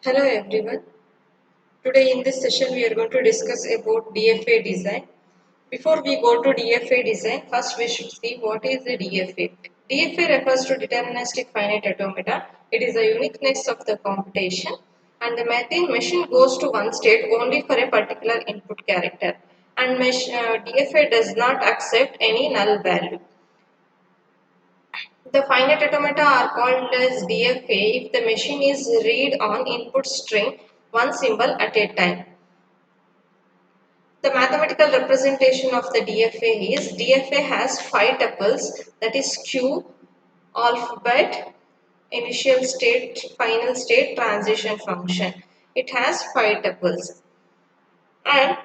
Hello everyone. Today in this session we are going to discuss about DFA design. Before we go to DFA design, first we should see what is the DFA. DFA refers to deterministic finite automata. It is a uniqueness of the computation and the machine goes to one state only for a particular input character and DFA does not accept any null value. The finite automata are called as DFA if the machine is read on input string one symbol at a time. The mathematical representation of the DFA is DFA has 5 tuples, that is Q, alphabet, initial state, final state, transition function. It has 5 tuples. And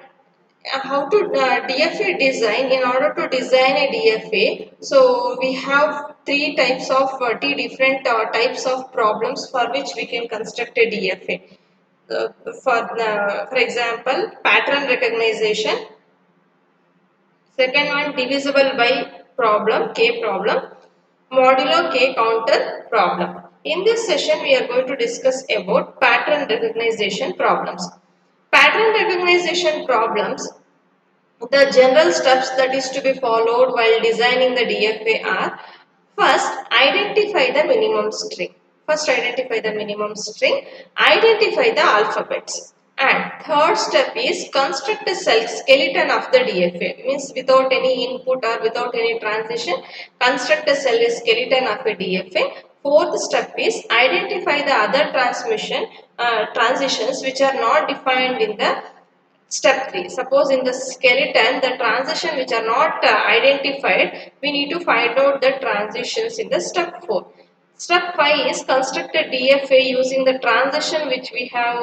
how to DFA design, in order to design a DFA, so we have three different types of problems for which we can construct a DFA. For example, pattern recognition. Second one, divisible by problem, K problem, modulo K counter problem. In this session, we are going to discuss about pattern recognition problems. Pattern recognition problems, the general steps that is to be followed while designing the DFA are: first, identify the minimum string. Identify the alphabets. And third step is construct a skeleton of the DFA. Means without any input or without any transition, construct a skeleton of a DFA. Fourth step is identify the other transitions which are not defined in the Step 3. Suppose in the skeleton, the transition which are not identified, we need to find out the transitions in the step 4. Step 5 is construct a DFA using the transition which we have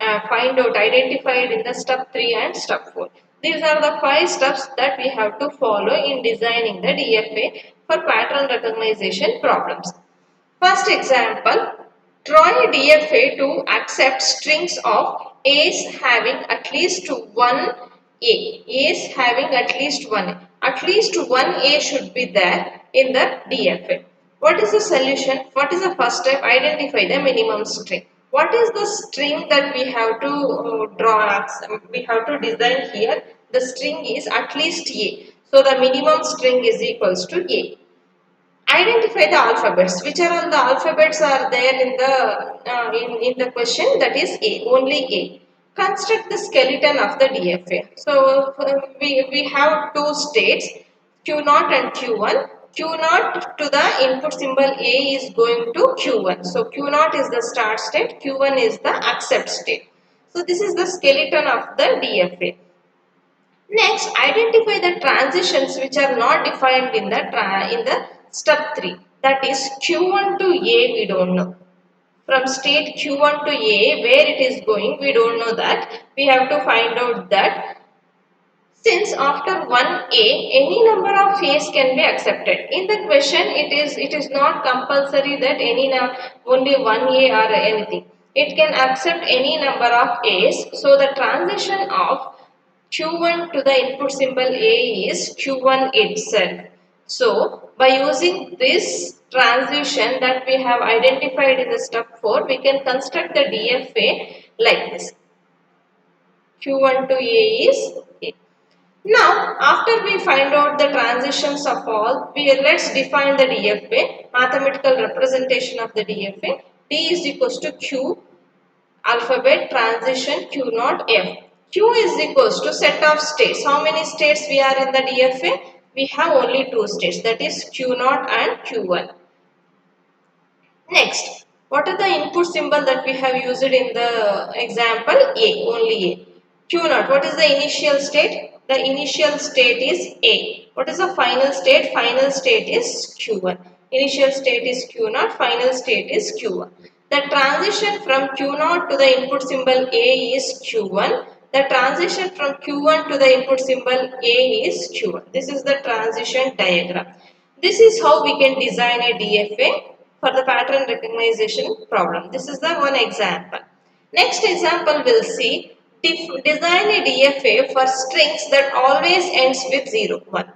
identified in the step 3 and step 4. These are the 5 steps that we have to follow in designing the DFA for pattern recognition problems. First example, draw a DFA to accept strings of A's having at least one A. A's having at least one A. At least one A should be there in the DFA. What is the solution? What is the first step? Identify the minimum string. What is the string that we have to draw? We have to design here. The string is at least A. So the minimum string is equals to A. Identify the alphabets. Which are all the alphabets are there in the question? That is A, only A. Construct the skeleton of the DFA. So we have two states, Q0 and Q1. Q0 to the input symbol A is going to Q1. So Q0 is the start state, Q1 is the accept state. So this is the skeleton of the DFA. Next, identify the transitions which are not defined in the step 3. That is Q1 to A, we don't know. From state Q1 to A, where it is going, we don't know that. We have to find out that since after 1A, any number of A's can be accepted. In the question, it is not compulsory that only 1A or anything. It can accept any number of A's. So the transition of Q1 to the input symbol A is Q1 itself. So by using this transition that we have identified in the step 4, we can construct the DFA like this. Q1 to A is A. Now, after we find out the transitions of all, let's define the DFA, mathematical representation of the DFA. D is equals to Q, alphabet, transition, Q naught, F. Q is equals to set of states. How many states we are in the DFA? We have only 2 states, that is Q naught and Q1. Next, what are the input symbol that we have used in the example? A, only A. Q0, what is the initial state? The initial state is A. What is the final state? Final state is Q1. Initial state is Q0, final state is Q1. The transition from Q0 to the input symbol A is Q1. The transition from Q1 to the input symbol A is Q1. This is the transition diagram. This is how we can design a DFA for the pattern recognition problem. This is the one example. Next example we'll see design a DFA for strings that always ends with 0, 1.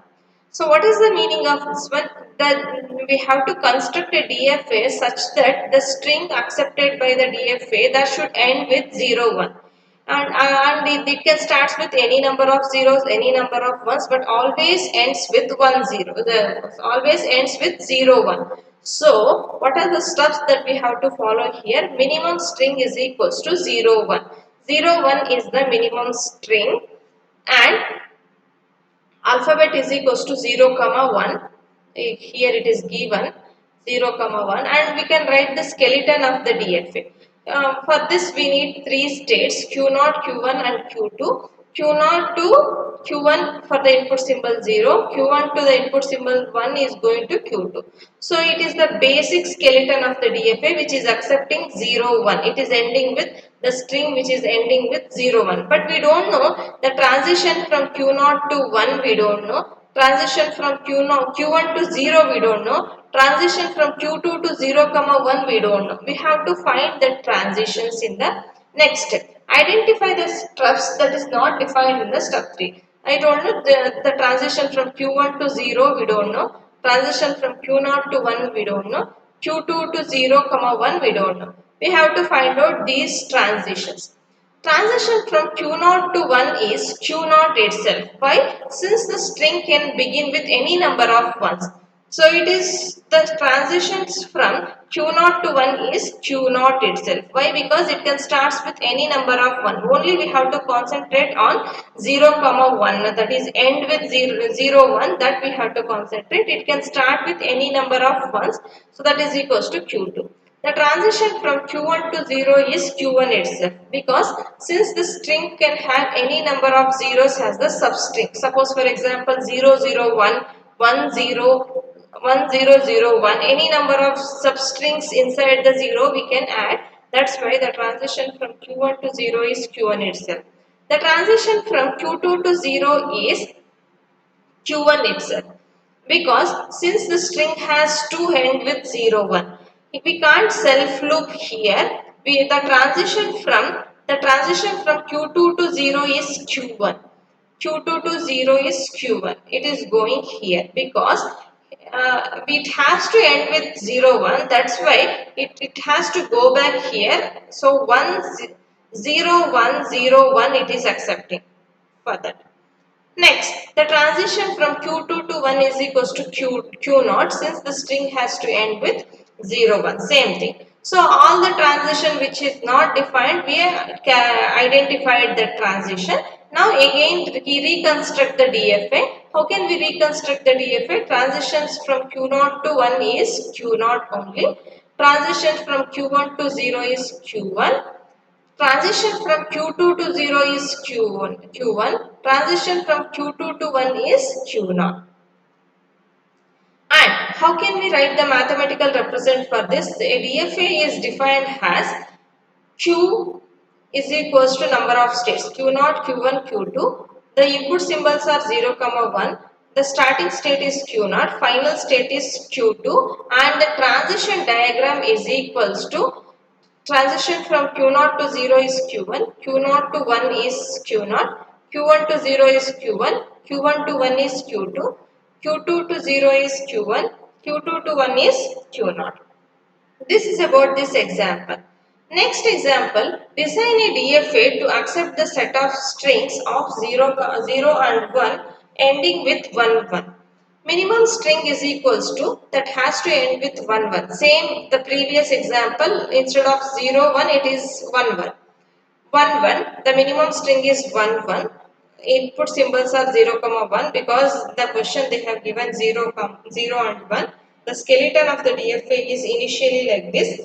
So what is the meaning of this one? we have to construct a DFA such that the string accepted by the DFA that should end with 0 1, and it can start with any number of zeros, any number of ones, but always ends with 1 0. Always ends with 0 1. So what are the steps that we have to follow here? Minimum string is equals to 0 1. 0 1 is the minimum string, and alphabet is equals to 0 comma 1. Here it is given 0 comma 1, and we can write the skeleton of the DFA. For this we need three states, Q0, Q1 and Q2. Q0 to Q1 for the input symbol 0, Q1 to the input symbol 1 is going to Q2. So it is the basic skeleton of the DFA which is accepting 0 1. It is ending with the string which is ending with 0 1. But we don't know the transition from Q0 to 1, we don't know. Transition from Q1 to 0 we don't know. Transition from Q2 to 0 comma 1 we don't know. We have to find the transitions in the next step. Identify the steps that is not defined in the step 3. I don't know the transition from Q1 to 0 we don't know. Transition from Q0 to 1 we don't know. Q2 to 0 comma 1 we don't know. We have to find out these transitions. Transition from Q0 to 1 is Q0 itself. Why? Since the string can begin with any number of ones. So it is the transitions from Q0 to 1 is Q0 itself. Why? Because it can start with any number of 1. Only we have to concentrate on 0 comma 1. That is end with 0 1. That we have to concentrate. It can start with any number of ones. So that is equals to Q2. The transition from Q1 to 0 is Q1 itself, because since the string can have any number of zeros as the substring. Suppose for example 001, 1001, any number of substrings inside the 0 we can add. That's why the transition from Q1 to 0 is Q1 itself. The transition from Q2 to 0 is Q1 itself, because since the string has to end with 0 1, if we can't self loop here, the transition from Q2 to 0 is Q1. Q2 to 0 is Q1. It is going here because it has to end with 0 1. That's why it has to go back here. So 0 1 0 1 it is accepting for that. Next, the transition from Q2 to 1 is equals to Q0, since the string has to end with 0 1. Same thing. So all the transition which is not defined, we have identified the transition. Now again we reconstruct the DFA. How can we reconstruct the DFA? Transitions from Q0 to 1 is Q0 only. Transition from Q1 to 0 is Q1. Transition from Q2 to 0 is Q1. Transition from Q2 to 1 is Q0. And how can we write the mathematical represent for this? A DFA is defined as Q is equals to number of states Q0, Q1, Q2. The input symbols are 0, 1. The starting state is Q0, final state is Q2, and the transition diagram is equals to transition from Q0 to 0 is Q1, Q0 to 1 is Q0, Q1 to 0 is Q1, Q1 to 1 is Q2, Q2 to 0 is Q1, Q2 to 1 is Q0. This is about this example. Next example, design a DFA to accept the set of strings of 0 and 1 ending with 1 1. Minimum string is equals to, that has to end with 1 1. Same the previous example, instead of 0 1 it is 1 1. 1 1, the minimum string is 1 1. Input symbols are 0 1 because the question they have given 0 and 1. The skeleton of the DFA is initially like this.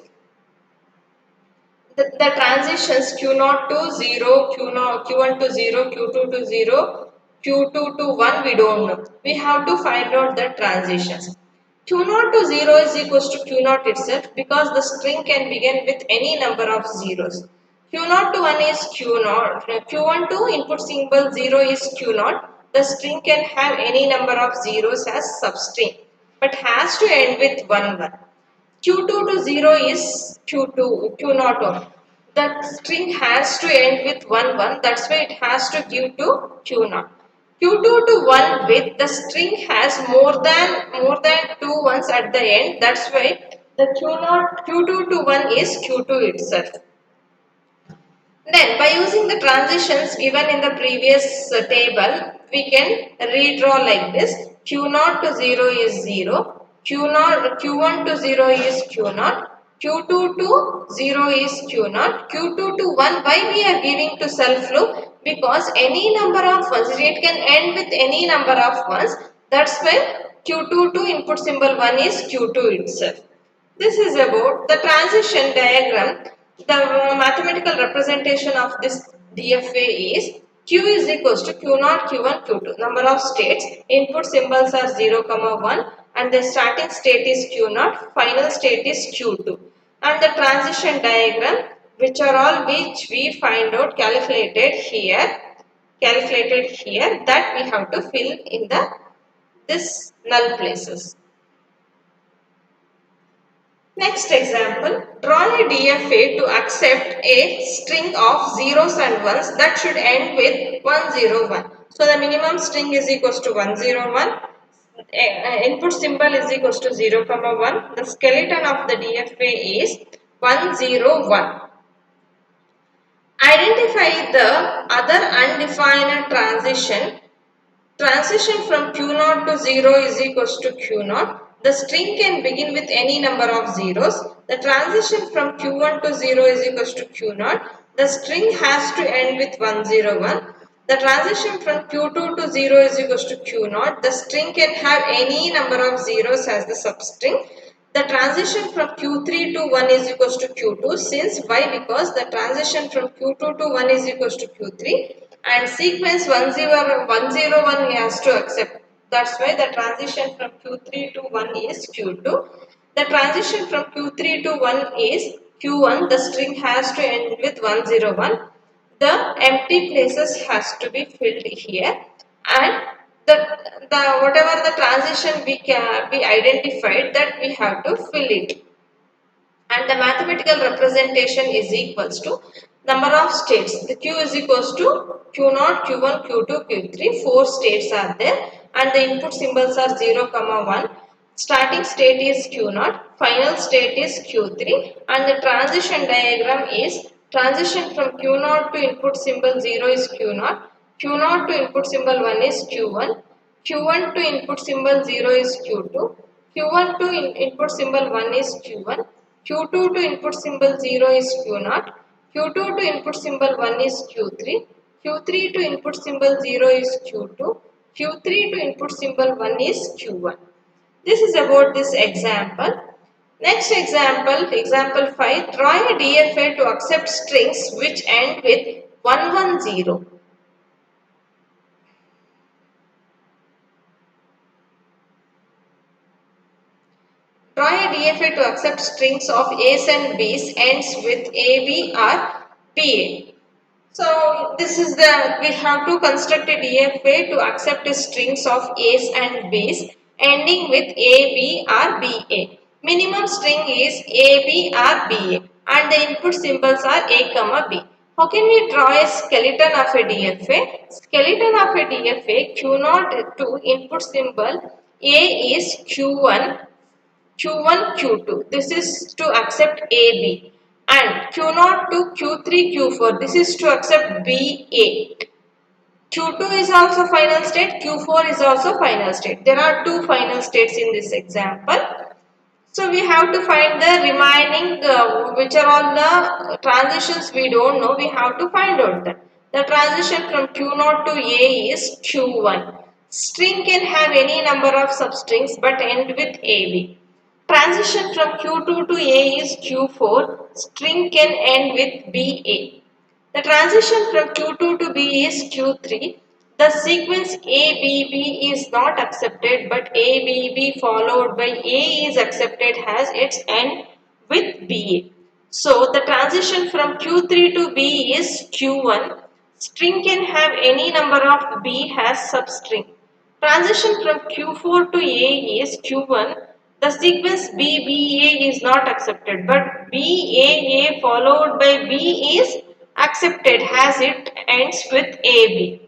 The transitions Q0 to 0, Q1 to 0, Q2 to 0, Q2 to 1 we don't know. We have to find out the transitions. Q0 to 0 is equals to Q0 itself, because the string can begin with any number of zeros. Q0 to 1 is Q0. Q1 to input symbol 0 is Q0. The string can have any number of zeros as substring, but has to end with 1 1. Q2 to 0 is Q0. The string has to end with 1 1. That's why it has to give to Q0. Q2 to 1 with the string has more than two ones at the end. That's why the Q2 to 1 is Q2 itself. Then by using the transitions given in the previous table, we can redraw like this. Q0 to 0 is 0, Q1 to 0 is Q0, Q2 to 0 is Q0, Q2 to 1. Why we are giving to self loop? Because any number of ones, it can end with any number of ones. That's why Q2 to input symbol 1 is Q2 itself. This is about the transition diagram. The mathematical representation of this DFA is Q is equals to Q0, Q1, Q2. Number of states. Input symbols are 0, 1 and the starting state is Q0, final state is Q2. And the transition diagram, which we find out calculated here, that we have to fill in this null places. Next example, draw a DFA to accept a string of zeros and ones that should end with 101. So the minimum string is equals to 101. Input symbol is equals to 0, 1. The skeleton of the DFA is 101. Identify the other undefined transition. Transition from Q0 to 0 is equals to Q0. The string can begin with any number of zeros. The transition from Q1 to 0 is equals to Q0. The string has to end with 101. The transition from Q2 to 0 is equals to Q0. The string can have any number of zeros as the substring. The transition from Q3 to 1 is equals to Q2. Since why? Because the transition from Q2 to 1 is equals to Q3 and sequence 101 he has to accept. That's why the transition from Q3 to 1 is Q2. The transition from Q3 to 1 is Q1. The string has to end with 101. The empty places has to be filled here and the whatever the transition we identified, that we have to fill it. And the mathematical representation is equals to number of states. The Q is equals to Q0, Q1, Q2, Q3. 4 states are there and the input symbols are 0, 1. Starting state is Q0, final state is Q3 and the transition diagram is transition from Q0 to input symbol 0 is Q0, Q0 to input symbol 1 is Q1, Q1 to input symbol 0 is Q2, Q1 to input symbol 1 is Q1, Q2 to input symbol 0 is Q0, Q2 to input symbol 1 is Q3, Q3 to input symbol 0 is Q2, Q3 to input symbol 1 is Q1. This is about this example. Next example, example 5, draw a DFA to accept strings which end with 110. Draw a DFA to accept strings of A's and B's ends with AB or PA. So this is we have to construct a DFA to accept strings of A's and B's ending with AB or BA. Minimum string is AB or BA and the input symbols are A, B. How can we draw a skeleton of a DFA? Skeleton of a DFA, Q0 to input symbol A is Q1, Q1, Q2. This is to accept AB. And Q0 to Q3, Q4. This is to accept BA. Q2 is also final state. Q4 is also final state. There are two final states in this example. So we have to find the remaining, which are all the transitions we don't know. We have to find out that. The transition from Q0 to A is Q1. String can have any number of substrings but end with AB. Transition from Q2 to A is Q4. String can end with BA. The transition from Q2 to B is Q3. The sequence ABB is not accepted but ABB followed by A is accepted has its end with BA. So the transition from Q3 to B is Q1. String can have any number of B has substring. Transition from Q4 to A is Q1. The sequence BBA is not accepted but BAA followed by B is accepted has it ends with AB.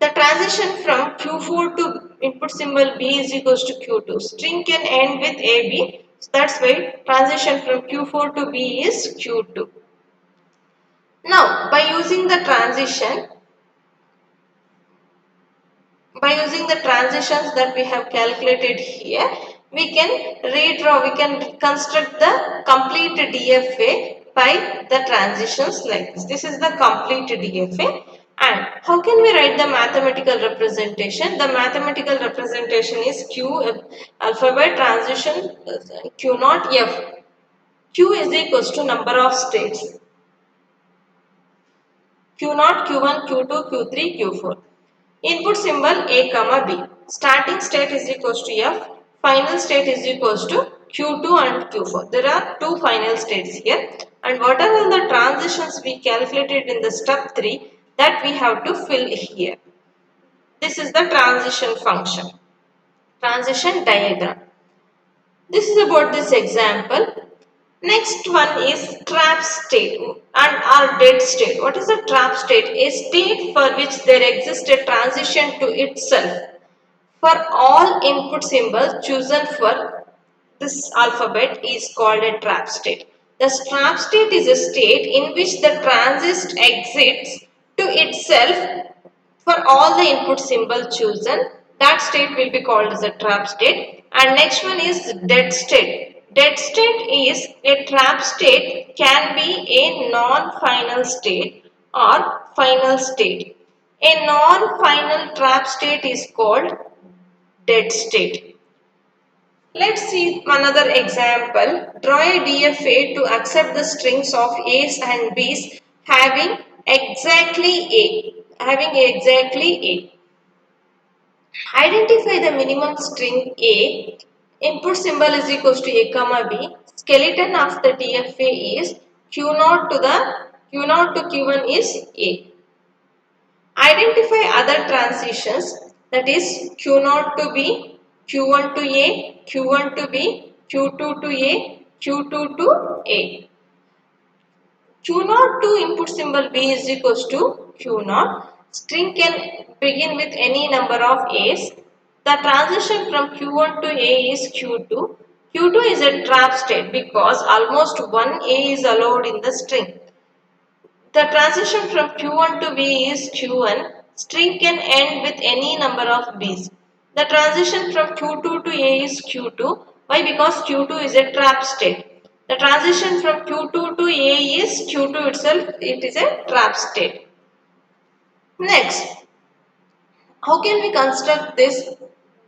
The transition from Q4 to input symbol B is equals to Q2. String can end with AB. So that's why transition from Q4 to B is Q2. Now, by using the transitions that we have calculated here, we can construct the complete DFA by the transitions like this. This is the complete DFA. And how can we write the mathematical representation? The mathematical representation is Q alphabet transition Q naught F. Q is equals to number of states. Q naught, Q1, Q2, Q3, Q4. Input symbol A comma B. Starting state is equals to F. Final state is equals to Q2 and Q4. There are two final states here. And what are all the transitions we calculated in the step 3 that we have to fill here. This is the transition function. Transition diagram. This is about this example. Next one is trap state and or dead state. What is a trap state? A state for which there exists a transition to itself for all input symbols chosen for this alphabet is called a trap state. The trap state is a state in which the transist exits to itself for all the input symbol chosen. That state will be called as a trap state. And next one is dead state. Dead state is a trap state, can be a non-final state or final state. A non-final trap state is called dead state. Let's see another example. Draw a DFA to accept the strings of A's and B's having exactly A. Identify the minimum string A. Input symbol is equals to A comma B. Skeleton of the DFA is Q0 to Q1 is A. Identify other transitions, that is Q0 to B, Q1 to A, Q1 to B, Q2 to A, Q2 to A. Q0 to input symbol B is equals to Q0. String can begin with any number of A's. The transition from Q1 to A is Q2. Q2 is a trap state because almost one A is allowed in the string. The transition from Q1 to B is Q1. String can end with any number of B's. The transition from Q2 to A is Q2. Why? Because Q2 is a trap state. The transition from Q2 to A is Q2 itself. It is a trap state. Next, how can we construct this?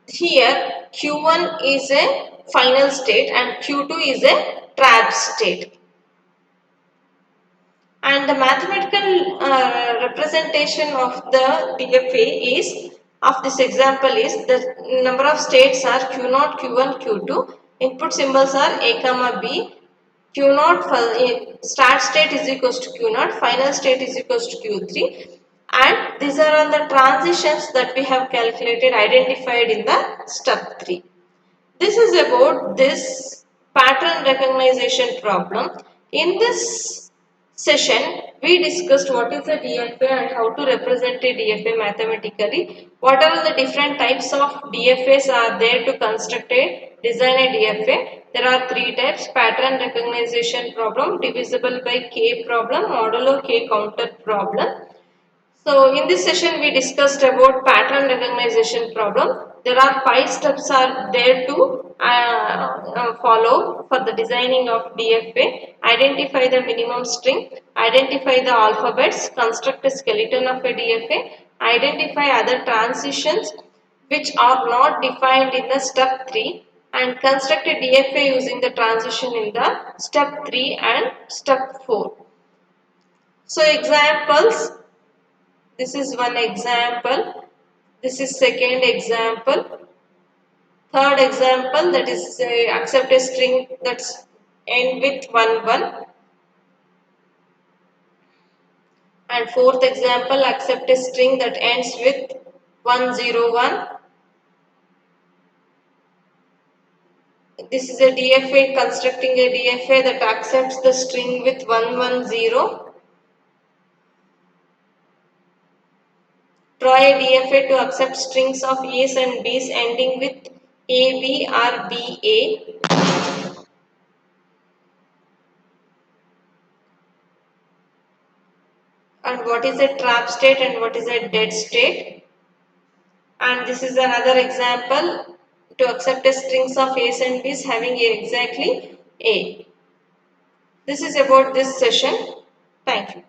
Here, Q1 is a final state and Q2 is a trap state. And the mathematical representation of the DFA is of this example is the number of states are Q0, Q1, Q2. Input symbols are A comma B. Q0 start state is equals to Q0, final state is equals to Q3. And these are all the transitions that we have calculated, identified in the step 3. This is about this pattern recognition problem. In this session, we discussed what is a DFA and how to represent a DFA mathematically. What are the different types of DFAs are there to construct a design a DFA? There are three types: pattern recognition problem, divisible by K problem, modulo K counter problem. So in this session we discussed about pattern recognition problem. There are 5 steps are there to follow for the designing of DFA. Identify the minimum string, identify the alphabets, construct a skeleton of a DFA, identify other transitions which are not defined in the step 3 and construct a DFA using the transition in the step 3 and step 4. So examples. This is one example. This is second example. Third example, that is accept a string that's end with 1 1. And fourth example, accept a string that ends with 1 0 1. This is a DFA, constructing a DFA that accepts the string with 1 1 0. Draw a DFA to accept strings of A's and B's ending with AB or BA. And what is a trap state and what is a dead state? And this is another example to accept a strings of A's and B's having exactly A. This is about this session. Thank you.